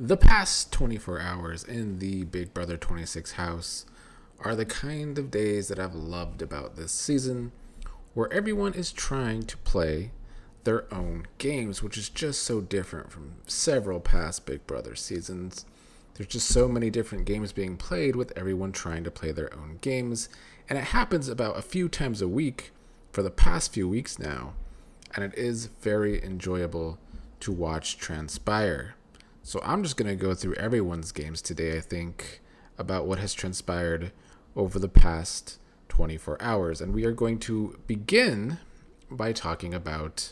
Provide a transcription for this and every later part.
The past 24 hours in the Big Brother 26 house are the kind of days that I've loved about this season, where everyone is trying to play their own games, which is just so different from several past Big Brother seasons. There's just so many different games being played with everyone trying to play their own games, and it happens about a few times a week for the past few weeks now, and it is very enjoyable to watch transpire. So I'm just going to go through everyone's games today, I think, about what has transpired over the past 24 hours. And we are going to begin by talking about,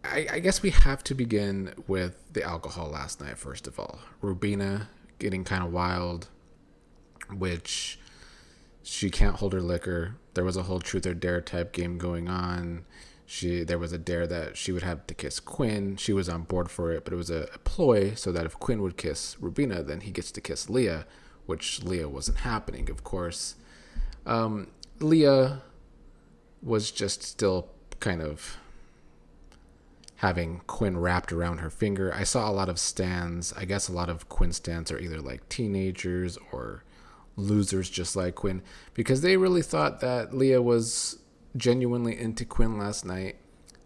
I guess we have to begin with the alcohol last night, first of all. Rubina getting kind of wild, which she can't hold her liquor. There was a whole truth or dare type game going on. There was a dare that she would have to kiss Quinn. She was on board for it, but it was a ploy so that if Quinn would kiss Rubina, then he gets to kiss Leah, which Leah wasn't happening, of course. Leah was just still kind of having Quinn wrapped around her finger. I saw a lot of stans. I guess a lot of Quinn stans are either like teenagers or losers just like Quinn, because they really thought that Leah was genuinely into Quinn last night,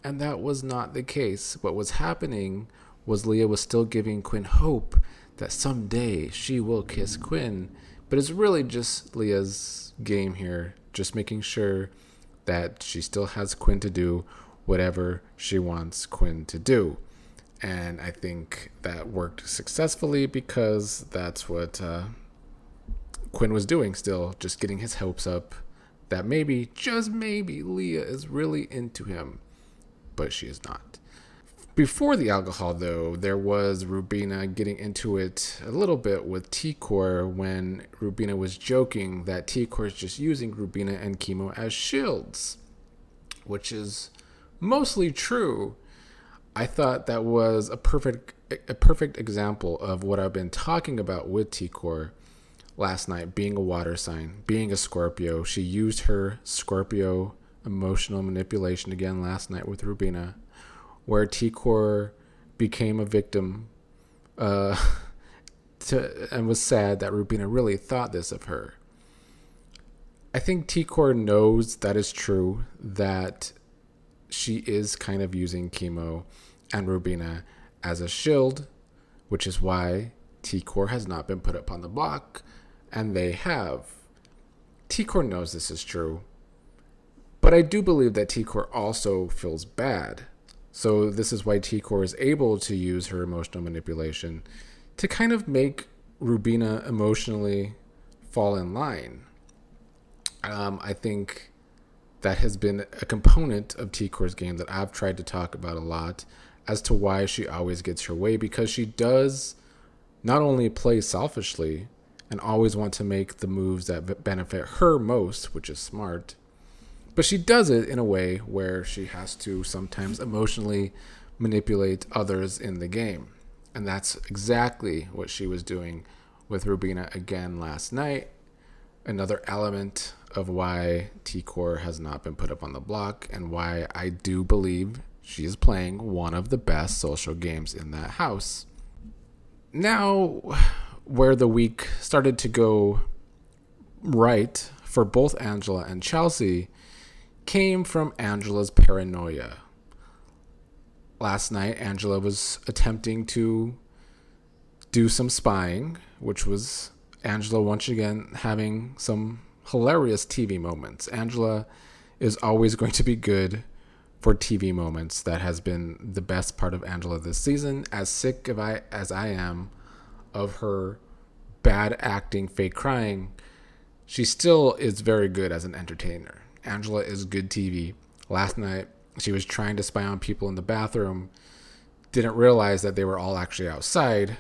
and that was not the case. What was happening was Leah was still giving Quinn hope that someday she will kiss Quinn, but it's really just Leah's game here, just making sure that she still has Quinn to do whatever she wants Quinn to do. And I think that worked successfully because that's what Quinn was doing, still just getting his hopes up that maybe, just maybe, Leah is really into him, but she is not. Before the alcohol, though, there was Rubina getting into it a little bit with T-Core when Rubina was joking that T-Core is just using Rubina and Chemo as shields, which is mostly true. I thought that was a perfect example of what I've been talking about with T-Core last night, being a water sign, being a Scorpio. She used her Scorpio emotional manipulation again last night with Rubina, where T-Core became a victim and was sad that Rubina really thought this of her. I think T-Core knows that is true, that she is kind of using Chemo and Rubina as a shield, which is why T-Core has not been put up on the block, and they have. T-Core knows this is true, but I do believe that T-Core also feels bad. So this is why T-Core is able to use her emotional manipulation to kind of make Rubina emotionally fall in line. I think that has been a component of T-Core's game that I've tried to talk about a lot as to why she always gets her way, because she does not only play selfishly and always want to make the moves that benefit her most, which is smart, but she does it in a way where she has to sometimes emotionally manipulate others in the game. And that's exactly what she was doing with Rubina again last night. Another element of why T-Core has not been put up on the block, and why I do believe she is playing one of the best social games in that house. Now, where the week started to go right for both Angela and Chelsea came from Angela's paranoia. Last night, Angela was attempting to do some spying, which was Angela once again having some hilarious TV moments. Angela is always going to be good for TV moments. That has been the best part of Angela this season. As sick as I am of her bad acting, fake crying, she still is very good as an entertainer. Angela is good TV. Last night, she was trying to spy on people in the bathroom, didn't realize that they were all actually outside,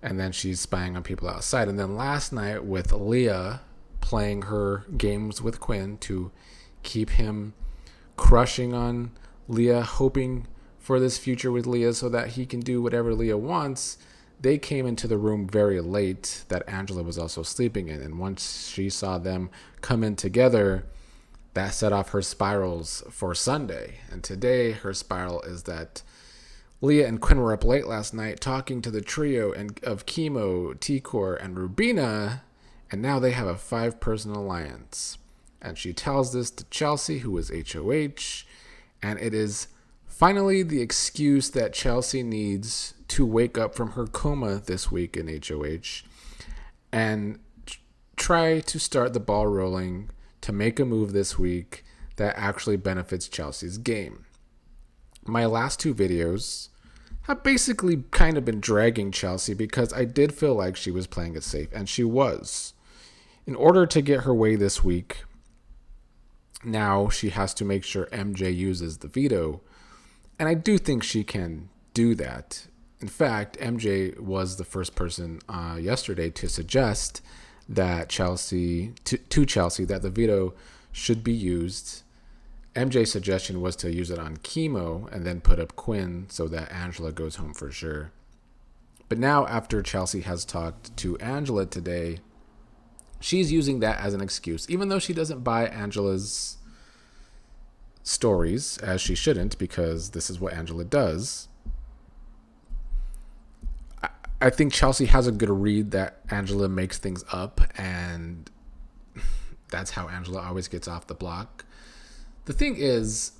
and then she's spying on people outside. And then last night with Leah playing her games with Quinn to keep him crushing on Leah, hoping for this future with Leah so that he can do whatever Leah wants, they came into the room very late that Angela was also sleeping in. And once she saw them come in together, that set off her spirals for Sunday. And today her spiral is that Leah and Quinn were up late last night talking to the trio of Chemo, T-Core, and Rubina, and now they have a 5-person alliance. And she tells this to Chelsea, who is HOH, and it is finally the excuse that Chelsea needs to wake up from her coma this week in HOH and try to start the ball rolling to make a move this week that actually benefits Chelsea's game. My last 2 videos have basically kind of been dragging Chelsea because I did feel like she was playing it safe, and she was. In order to get her way this week, now she has to make sure MJ uses the veto, and I do think she can do that. In fact, MJ was the first person yesterday to suggest that Chelsea that the veto should be used. MJ's suggestion was to use it on Chemo and then put up Quinn so that Angela goes home for sure. But now, after Chelsea has talked to Angela today, she's using that as an excuse, even though she doesn't buy Angela's stories, as she shouldn't, because this is what Angela does. I think Chelsea has a good read that Angela makes things up, and that's how Angela always gets off the block. The thing is,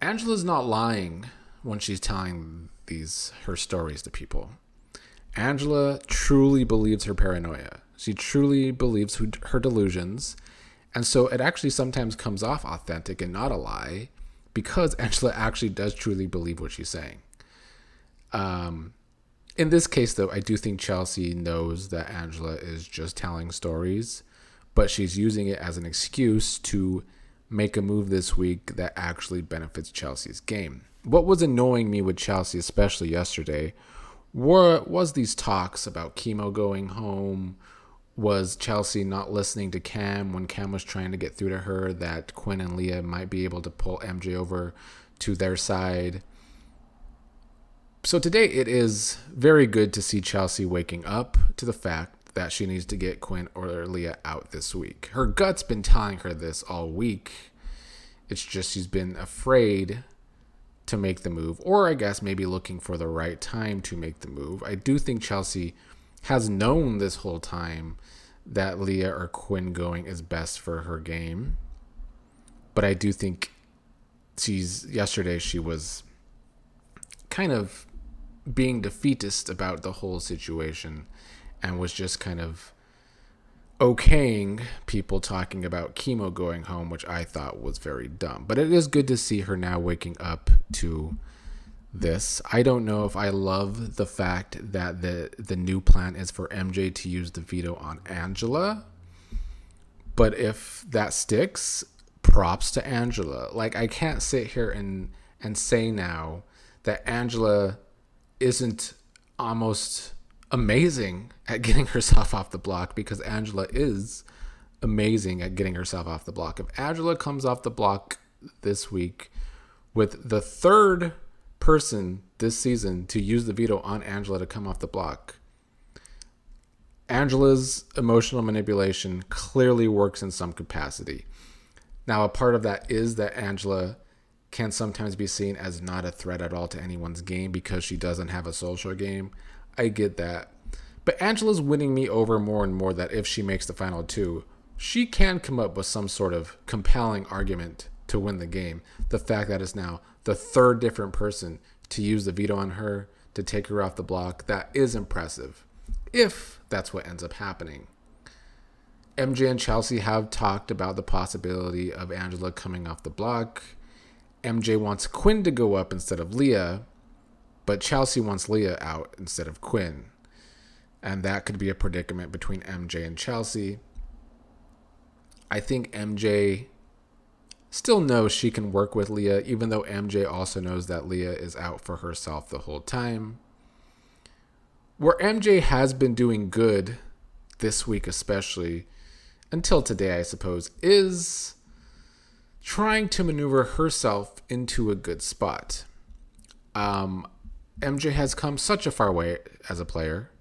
Angela's not lying when she's telling her stories to people. Angela truly believes her paranoia. She truly believes her delusions. And so it actually sometimes comes off authentic and not a lie because Angela actually does truly believe what she's saying. In this case, though, I do think Chelsea knows that Angela is just telling stories, but she's using it as an excuse to make a move this week that actually benefits Chelsea's game. What was annoying me with Chelsea, especially yesterday, was these talks about Chemo going home. Was Chelsea not listening to Cam when Cam was trying to get through to her that Quinn and Leah might be able to pull MJ over to their side? So today it is very good to see Chelsea waking up to the fact that she needs to get Quinn or Leah out this week. Her gut's been telling her this all week. It's just she's been afraid to make the move, or I guess maybe looking for the right time to make the move. I do think Chelsea has known this whole time that Leah or Quinn going is best for her game. But I do think yesterday she was kind of being defeatist about the whole situation and was just kind of okaying people talking about Chemo going home, which I thought was very dumb. But it is good to see her now waking up to this. I don't know if I love the fact that the new plan is for MJ to use the veto on Angela, but if that sticks, props to Angela. Like, I can't sit here and say now that Angela isn't almost amazing at getting herself off the block, because Angela is amazing at getting herself off the block. If Angela comes off the block this week with the 3rd person this season to use the veto on Angela to come off the block, Angela's emotional manipulation clearly works in some capacity. Now, a part of that is that Angela can sometimes be seen as not a threat at all to anyone's game because she doesn't have a social game. I get that. But Angela's winning me over more and more that if she makes the final 2, she can come up with some sort of compelling argument to win the game. The fact that it's now the 3rd different person to use the veto on her to take her off the block, that is impressive, if that's what ends up happening. MJ and Chelsea have talked about the possibility of Angela coming off the block. MJ wants Quinn to go up instead of Leah, but Chelsea wants Leah out instead of Quinn. And that could be a predicament between MJ and Chelsea. I think MJ still knows she can work with Leah, even though MJ also knows that Leah is out for herself the whole time. Where MJ has been doing good this week especially, until today I suppose, is trying to maneuver herself into a good spot. MJ has come such a far way as a player.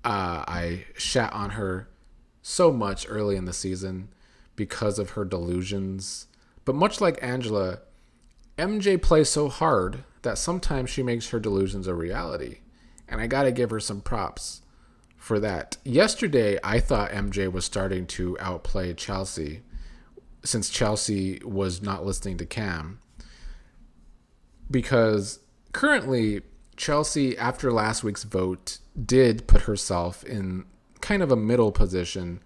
I shat on her so much early in the season because of her delusions. But much like Angela, MJ plays so hard that sometimes she makes her delusions a reality. And I gotta give her some props for that. Yesterday, I thought MJ was starting to outplay Chelsea since Chelsea was not listening to Cam. Because currently, Chelsea, after last week's vote, did put herself in kind of a middle position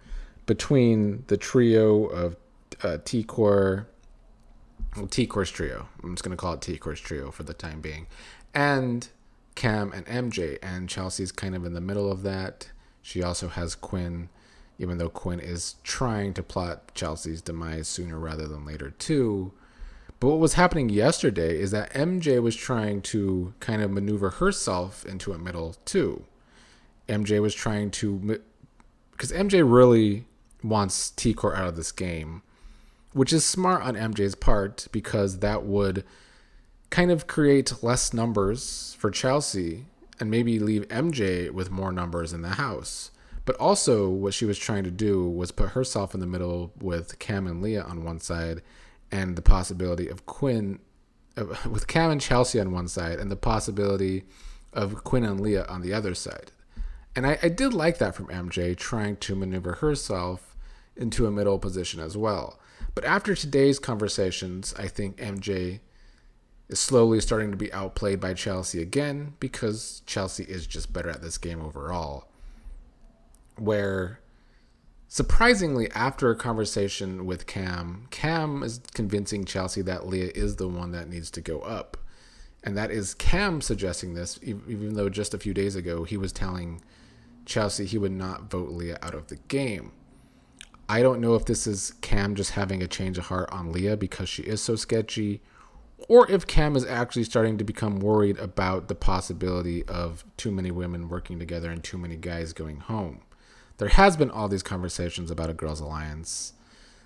between the trio of T-Core, well, T-Core's trio. I'm just going to call it T-Core's trio for the time being. And Cam and MJ. And Chelsea's kind of in the middle of that. She also has Quinn, even though Quinn is trying to plot Chelsea's demise sooner rather than later too. But what was happening yesterday is that MJ was trying to kind of maneuver herself into a middle too. MJ was trying to, because MJ really wants T-Core out of this game, which is smart on MJ's part because that would kind of create less numbers for Chelsea and maybe leave MJ with more numbers in the house. But also what she was trying to do was put herself in the middle with Cam and Leah on one side and the possibility of Quinn, with Cam and Chelsea on one side and the possibility of Quinn and Leah on the other side. And I did like that from MJ, trying to maneuver herself into a middle position as well. But after today's conversations, I think MJ is slowly starting to be outplayed by Chelsea again because Chelsea is just better at this game overall. Where, surprisingly, after a conversation with Cam is convincing Chelsea that Leah is the one that needs to go up. And that is Cam suggesting this, even though just a few days ago he was telling Chelsea he would not vote Leah out of the game. I don't know if this is Cam just having a change of heart on Leah because she is so sketchy, or if Cam is actually starting to become worried about the possibility of too many women working together and too many guys going home. There has been all these conversations about a girls' alliance.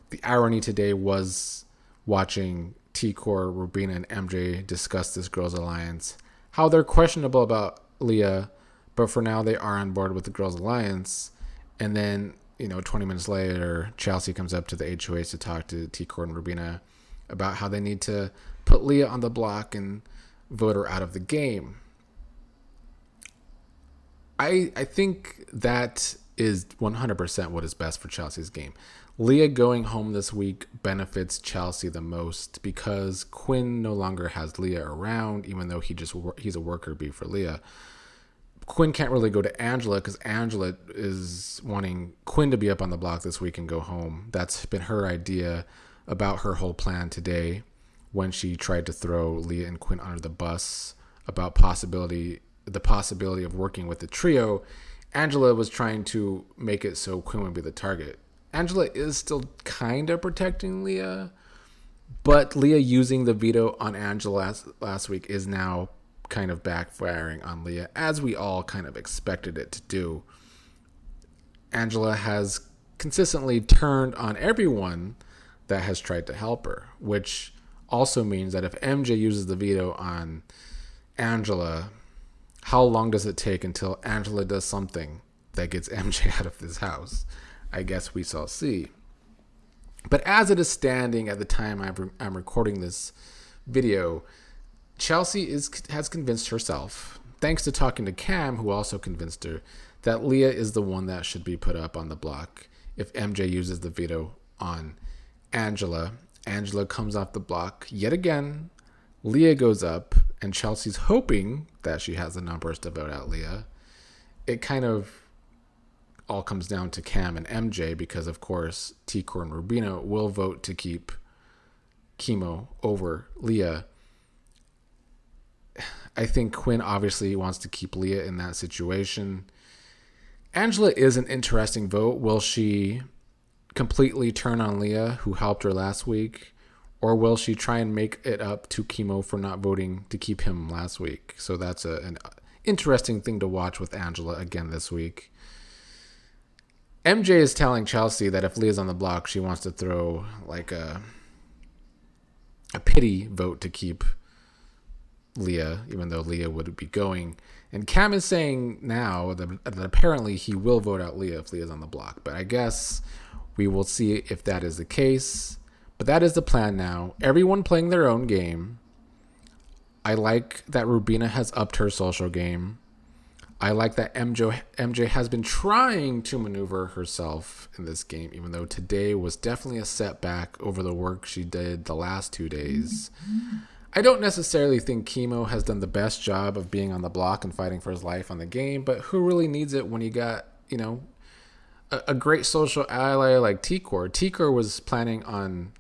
The irony today was watching T-Core, Rubina, and MJ discuss this girls' alliance, how they're questionable about Leah, but for now they are on board with the girls' alliance. And then, 20 minutes later, Chelsea comes up to the HOH to talk to T-Core and Rubina about how they need to put Leah on the block and vote her out of the game. I think that is 100% what is best for Chelsea's game. Leah going home this week benefits Chelsea the most because Quinn no longer has Leah around, even though he's a worker bee for Leah. Quinn can't really go to Angela because Angela is wanting Quinn to be up on the block this week and go home. That's been her idea about her whole plan today when she tried to throw Leah and Quinn under the bus about the possibility of working with the trio. Angela was trying to make it so Quinn would be the target. Angela is still kind of protecting Leah, but Leah using the veto on Angela last week is now kind of backfiring on Leah, as we all kind of expected it to do. Angela has consistently turned on everyone that has tried to help her, which also means that if MJ uses the veto on Angela, how long does it take until Angela does something that gets MJ out of this house? I guess we shall see. But as it is standing at the time I'm recording this video, Chelsea has convinced herself, thanks to talking to Cam, who also convinced her, that Leah is the one that should be put up on the block if MJ uses the veto on Angela. Angela comes off the block yet again. Leah goes up, and Chelsea's hoping that she has the numbers to vote out Leah. It kind of all comes down to Cam and MJ because, of course, T-Core and Rubina will vote to keep Chemo over Leah. I think Quinn obviously wants to keep Leah in that situation. Angela is an interesting vote. Will she completely turn on Leah, who helped her last week? Or will she try and make it up to Chemo for not voting to keep him last week? So that's an interesting thing to watch with Angela again this week. MJ is telling Chelsea that if Leah's on the block, she wants to throw like a pity vote to keep Leah, even though Leah would be going. And Cam is saying now that apparently he will vote out Leah if Leah's on the block. But I guess we will see if that is the case. But that is the plan now. Everyone playing their own game. I like that Rubina has upped her social game. I like that MJ has been trying to maneuver herself in this game, even though today was definitely a setback over the work she did the last 2 days. I don't necessarily think Chemo has done the best job of being on the block and fighting for his life on the game, but who really needs it when you got, a great social ally like T-Core? T-Core was planning on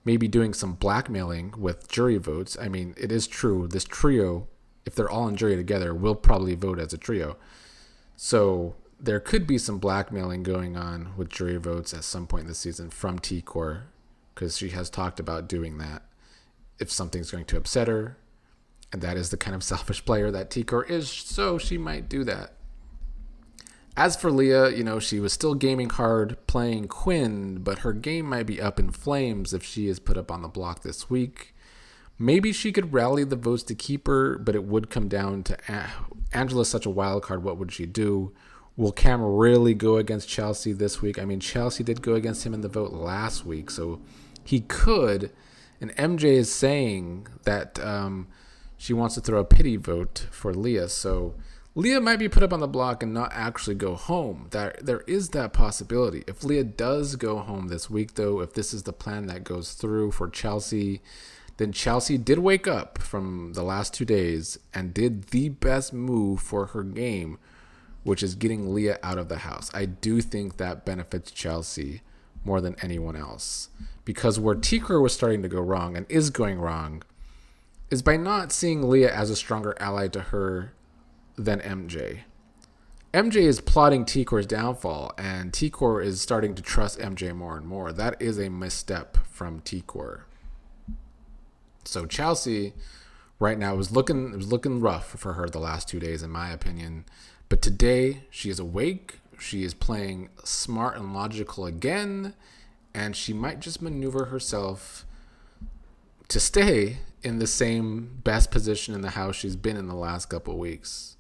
maybe doing some blackmailing with jury votes. I mean, it is true. This trio, if they're all in jury together, will probably vote as a trio. So there could be some blackmailing going on with jury votes at some point in the season from T-Core, because she has talked about doing that if something's going to upset her. And that is the kind of selfish player that T-Core is, so she might do that. As for Leah, she was still gaming hard, playing Quinn, but her game might be up in flames if she is put up on the block this week. Maybe she could rally the votes to keep her, but it would come down to Angela's such a wild card. What would she do? Will Cam really go against Chelsea this week? I mean, Chelsea did go against him in the vote last week, so he could. And MJ is saying that she wants to throw a pity vote for Leah, so Leah might be put up on the block and not actually go home. There is that possibility. If Leah does go home this week, though, if this is the plan that goes through for Chelsea, then Chelsea did wake up from the last 2 days and did the best move for her game, which is getting Leah out of the house. I do think that benefits Chelsea more than anyone else. Because where T-Core was starting to go wrong and is going wrong is by not seeing Leah as a stronger ally to her than MJ. MJ is plotting T-Core's downfall, and T-Core is starting to trust MJ more and more. That is a misstep from T-Core. So Chelsea right now was looking rough for her the last 2 days, in my opinion. But today she is awake. She is playing smart and logical again, and she might just maneuver herself to stay in the same best position in the house she's been in the last couple of weeks.